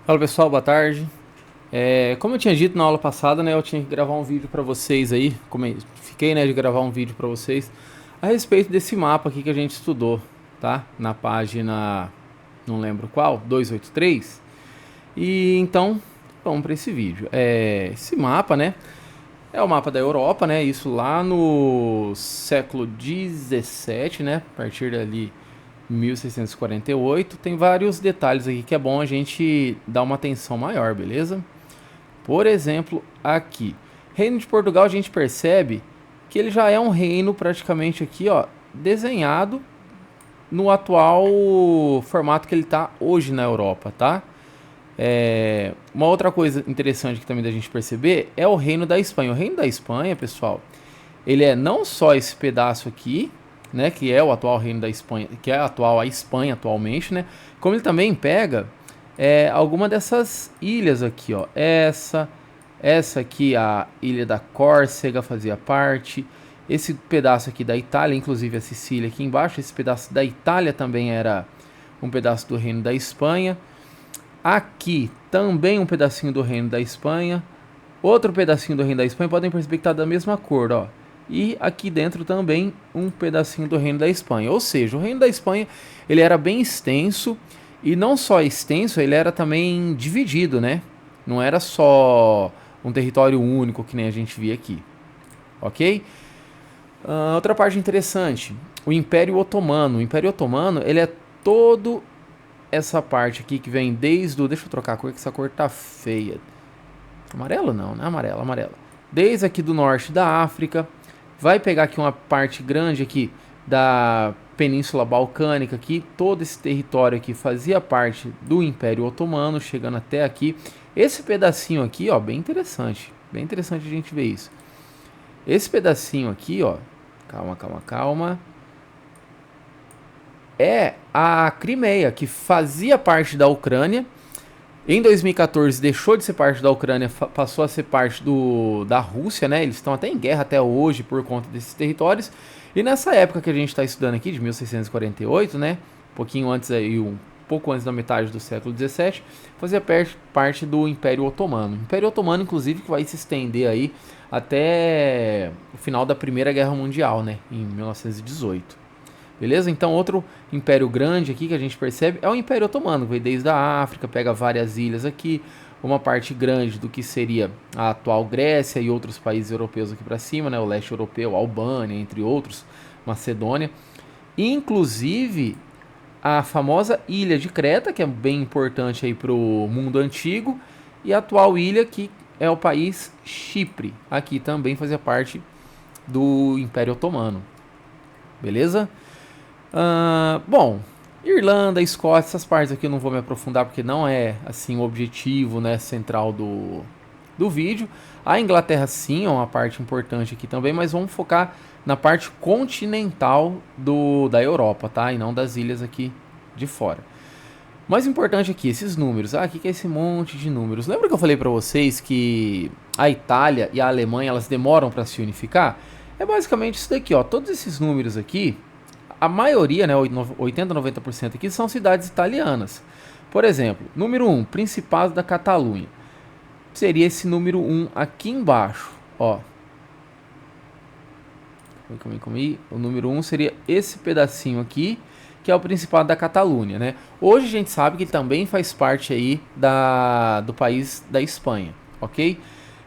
Fala pessoal, boa tarde. Como eu tinha dito na aula passada, né, eu tinha que gravar um vídeo para vocês aí, fiquei, né, de gravar um vídeo para vocês a respeito desse mapa aqui que a gente estudou, tá? Na página, não lembro qual, 283. E então, vamos para esse vídeo. Esse mapa, né, é o mapa da Europa, né? Isso lá no século 17, né? A partir dali 1648, tem vários detalhes aqui que é bom a gente dar uma atenção maior, beleza? Por exemplo, aqui, Reino de Portugal, a gente percebe que ele já é um reino praticamente aqui, ó, desenhado no atual formato que ele está hoje na Europa, tá? Uma outra coisa interessante que também da gente perceber é o Reino da Espanha. O Reino da Espanha, pessoal, ele é não só esse pedaço aqui, né, que é o atual Reino da Espanha, que é a atual a Espanha atualmente, né, como ele também pega alguma dessas ilhas aqui, ó. Essa aqui, a ilha da Córcega fazia parte. Esse pedaço aqui da Itália, inclusive a Sicília aqui embaixo, esse pedaço da Itália também era um pedaço do Reino da Espanha. Aqui também um pedacinho do Reino da Espanha. Outro pedacinho do Reino da Espanha, podem perceber que está da mesma cor, ó. E aqui dentro também um pedacinho do Reino da Espanha. Ou seja, o Reino da Espanha ele era bem extenso. E não só extenso, ele era também dividido, né? Não era só um território único que nem a gente via aqui. Ok? Outra parte interessante, o Império Otomano. O Império Otomano, ele é todo essa parte aqui que vem desde o... Deixa eu trocar a cor, que essa cor tá feia. Amarelo não, né? Amarelo, amarelo. Desde aqui do norte da África. Vai pegar aqui uma parte grande aqui da Península Balcânica aqui. Todo esse território aqui fazia parte do Império Otomano, chegando até aqui. Esse pedacinho aqui, ó, bem interessante. Bem interessante a gente ver isso. Esse pedacinho aqui, ó. Calma, calma, calma. É a Crimeia, que fazia parte da Ucrânia. Em 2014 deixou de ser parte da Ucrânia, passou a ser parte da Rússia, né? Eles estão até em guerra até hoje por conta desses territórios. E nessa época que a gente está estudando aqui, de 1648, né? Um pouquinho antes aí, um pouco antes da metade do século 17, fazia parte do Império Otomano. O Império Otomano, inclusive, que vai se estender aí até o final da Primeira Guerra Mundial, né? Em 1918. Beleza? Então, outro império grande aqui que a gente percebe é o Império Otomano, que veio desde a África, pega várias ilhas aqui, uma parte grande do que seria a atual Grécia e outros países europeus aqui para cima, né? O leste europeu, Albânia, entre outros, Macedônia. Inclusive, a famosa ilha de Creta, que é bem importante aí para o mundo antigo, e a atual ilha que é o país Chipre. Aqui também fazia parte do Império Otomano. Beleza? Bom, Irlanda, Escócia, essas partes aqui eu não vou me aprofundar porque não é assim o objetivo, né, central do vídeo. A Inglaterra sim é uma parte importante aqui também, mas vamos focar na parte continental da Europa, tá? E não das ilhas aqui de fora. Mais importante aqui, esses números. O que é esse monte de números? Lembra que eu falei para vocês que a Itália e a Alemanha elas demoram para se unificar? É basicamente isso daqui, ó. Todos esses números aqui, a maioria, né, 80, 90% aqui são cidades italianas. Por exemplo, número 1, Principado da Catalunha. Seria esse número 1 aqui embaixo, ó. O número 1 seria esse pedacinho aqui, que é o Principado da Catalunha, né? Hoje a gente sabe que ele também faz parte aí do país da Espanha, ok?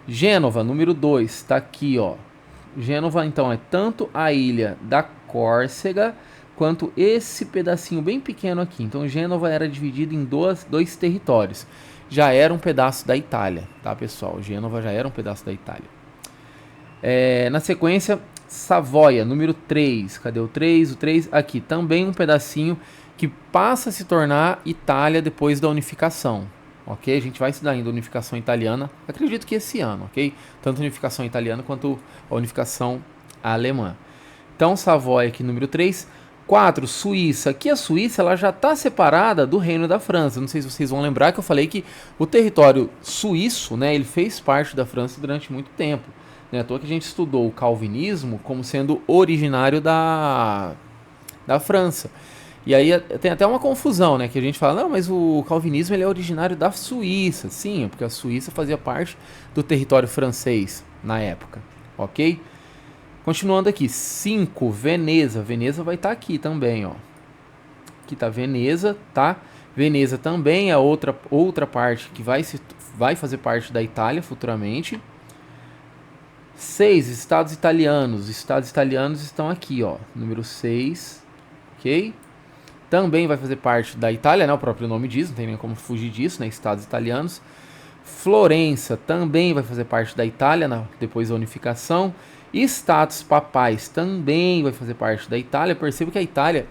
Gênova, número 2, está aqui, ó. Gênova, então, é tanto a ilha da Córcega quanto esse pedacinho bem pequeno aqui. Então, Gênova era dividido em dois territórios. Já era um pedaço da Itália, tá, pessoal? Gênova já era um pedaço da Itália. Na sequência, Savoia, número 3. Cadê o 3? O 3 aqui. Também um pedacinho que passa a se tornar Itália depois da unificação. Ok? A gente vai estudar ainda a unificação italiana, acredito que esse ano, ok? Tanto a unificação italiana quanto a unificação alemã. Então, Savoia aqui, número 3. 4, Suíça. Aqui a Suíça ela já está separada do Reino da França. Não sei se vocês vão lembrar que eu falei que o território suíço, né, ele fez parte da França durante muito tempo. Né? À toa que a gente estudou o calvinismo como sendo originário da França. E aí tem até uma confusão, né? Que a gente fala, não, mas o calvinismo ele é originário da Suíça. Sim, porque a Suíça fazia parte do território francês na época, ok? Continuando aqui, 5, Veneza. Veneza vai estar aqui também, ó. Aqui tá Veneza, tá? Veneza também é outra parte que vai fazer parte da Itália futuramente. 6, estados italianos. Estados italianos estão aqui, ó. Número 6, ok? Também vai fazer parte da Itália, né? O próprio nome diz, não tem nem como fugir disso, né? Estados italianos. Florença também vai fazer parte da Itália, depois da unificação. Estados papais também vai fazer parte da Itália. Perceba que a Itália,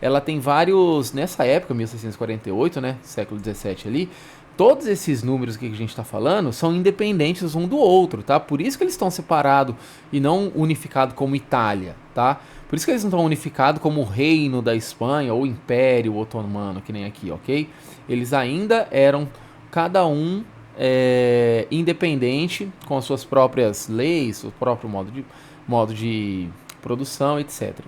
ela tem vários, nessa época, 1648, né? Século 17 ali, todos esses números que a gente está falando são independentes um do outro, tá? Por isso que eles estão separados e não unificados como Itália, tá? Por isso que eles não estão unificados como o Reino da Espanha ou Império Otomano, que nem aqui, ok? Eles ainda eram cada um independente, com as suas próprias leis, o próprio modo de produção, etc.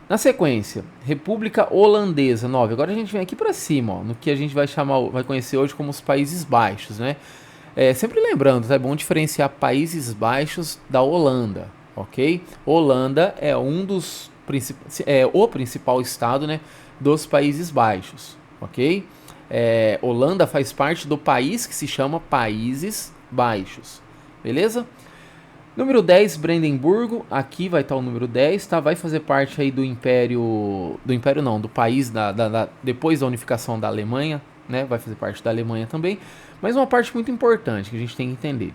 Na sequência, República Holandesa, 9. Agora a gente vem aqui para cima, ó, no que a gente vai conhecer hoje como os Países Baixos, né? Sempre lembrando, é bom diferenciar Países Baixos da Holanda, ok? Holanda é o principal estado, né, dos Países Baixos, ok? Holanda faz parte do país que se chama Países Baixos, beleza? Número 10, Brandemburgo, aqui vai estar o número 10, tá? Vai fazer parte aí do do país, depois da unificação da Alemanha, né? Vai fazer parte da Alemanha também, mas uma parte muito importante que a gente tem que entender,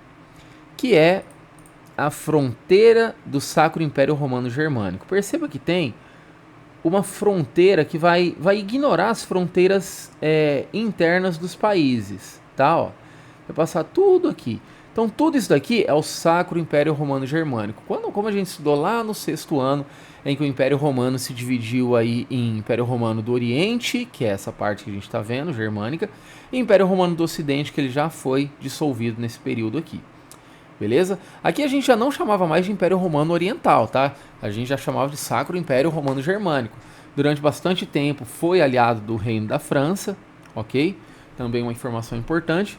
que é a fronteira do Sacro Império Romano Germânico. Perceba que tem uma fronteira que vai ignorar as fronteiras internas dos países, tá? Ó, vai passar tudo aqui. Então tudo isso daqui é o Sacro Império Romano Germânico. Como a gente estudou lá no 6º ano, em que o Império Romano se dividiu aí em Império Romano do Oriente, que é essa parte que a gente está vendo, germânica, e Império Romano do Ocidente, que ele já foi dissolvido nesse período aqui. Beleza? Aqui a gente já não chamava mais de Império Romano Oriental, tá? A gente já chamava de Sacro Império Romano Germânico. Durante bastante tempo foi aliado do Reino da França, ok? Também uma informação importante.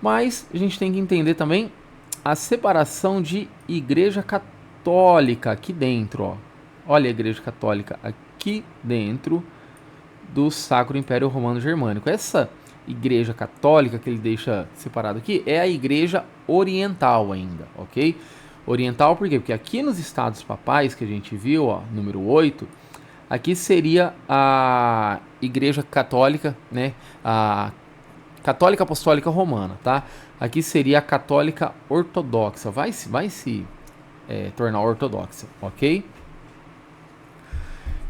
Mas a gente tem que entender também a separação de Igreja Católica aqui dentro, ó. Olha a Igreja Católica aqui dentro do Sacro Império Romano Germânico. Essa Igreja Católica que ele deixa separado aqui é a Igreja Oriental ainda, ok? Oriental por quê? Porque aqui nos Estados Papais que a gente viu, ó, número 8, aqui seria a Igreja Católica, né? A Católica Apostólica Romana, tá? Aqui seria a Católica Ortodoxa, vai se tornar ortodoxa, ok?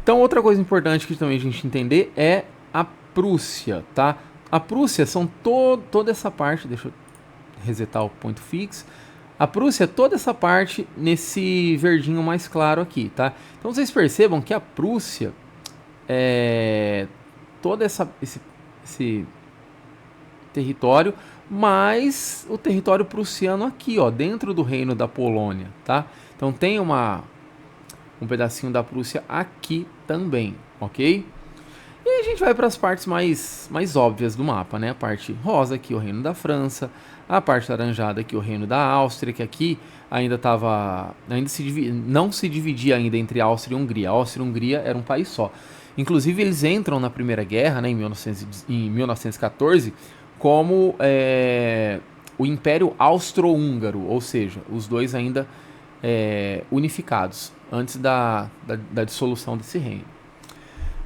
Então outra coisa importante que também a gente entender é a Prússia, tá? A Prússia são toda essa parte, deixa eu resetar o ponto fixo. A Prússia é toda essa parte nesse verdinho mais claro aqui, tá? Então vocês percebam que a Prússia é todo esse território, mais o território prussiano aqui, ó, dentro do reino da Polônia, tá? Então tem um pedacinho da Prússia aqui também, ok? E a gente vai para as partes mais óbvias do mapa, né? A parte rosa aqui, o reino da França, a parte laranjada aqui, o reino da Áustria, que aqui não se dividia ainda entre Áustria e Hungria. A Áustria e Hungria era um país só. Inclusive eles entram na Primeira Guerra, né, em 1914, como o Império Austro-Húngaro, ou seja, os dois ainda unificados, antes da dissolução desse reino.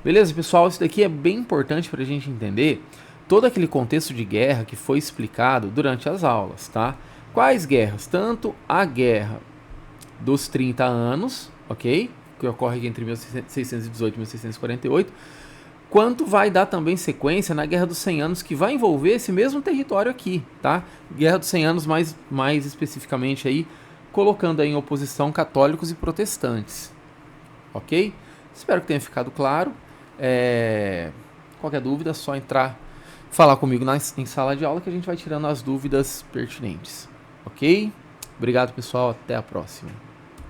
Beleza, pessoal? Isso daqui é bem importante para a gente entender todo aquele contexto de guerra que foi explicado durante as aulas, tá? Quais guerras? Tanto a Guerra dos 30 anos, ok? Que ocorre entre 1618 e 1648, quanto vai dar também sequência na Guerra dos 100 Anos, que vai envolver esse mesmo território aqui, tá? Guerra dos 100 Anos mais especificamente aí, colocando aí em oposição católicos e protestantes, ok? Espero que tenha ficado claro. Qualquer dúvida é só falar comigo em sala de aula que a gente vai tirando as dúvidas pertinentes, ok? Obrigado, pessoal, até a próxima.